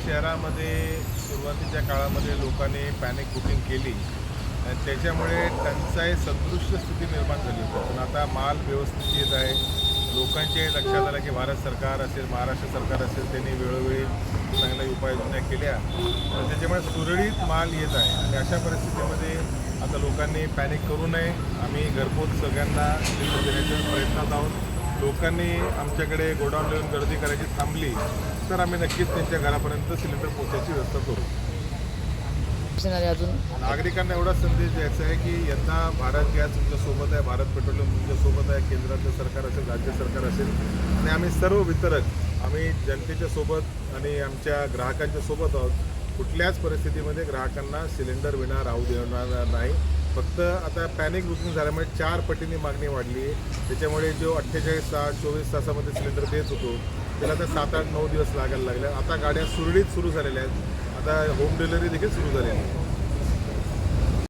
शहरामध्ये सुरुवातीच्या काळामध्ये लोकांनी पॅनिक बुकिंग केली आणि त्याच्यामुळे टंचाई सदृश्य स्थिती निर्माण झाली होती. पण आता माल व्यवस्थित येत आहे. लोकांच्या लक्षात आलं की भारत सरकार असेल, महाराष्ट्र सरकार असेल, त्यांनी वेळोवेळी चांगल्या उपाययोजना केल्या, तर त्याच्यामुळे सुरळीत माल येत आहे. आणि अशा परिस्थितीमध्ये आता लोकांनी पॅनिक करू नये. आम्ही घरपोच सगळ्यांना सिलेंडर देण्याच्या प्रयत्नात आहोत. लोकांनी आमच्याकडे गोडाऊन येऊन गर्दी करायची थांबली तर आम्ही नक्कीच त्यांच्या घरापर्यंत सिलेंडर पोहोचायची व्यवस्था करू. अजून नागरिकांना एवढा संदेश द्यायचा आहे की यंदा भारत गॅस तुमच्यासोबत आहे, भारत पेट्रोलियम तुमच्यासोबत आहे, केंद्रातलं सरकार असेल, राज्य सरकार असेल, आणि आम्ही सर्व वितरक आम्ही जनतेच्या सोबत आणि आमच्या ग्राहकांच्या सोबत आहोत. कुठल्याच परिस्थितीमध्ये ग्राहकांना सिलेंडर विना राहू देणार नाही. फक्त आता पॅनिक बुकिंग झाल्यामुळे 4 पटींनी मागणी वाढली आहे. त्याच्यामुळे जो 48 तास 24 तासामध्ये सिलेंडर देत होतो त्याला आता 7-8-9 दिवस लागायला लागले. आता गाड्या सुरळीत सुरू झालेल्या आहेत. आता होम डिलिव्हरी देखील सुरू झालेली आहे.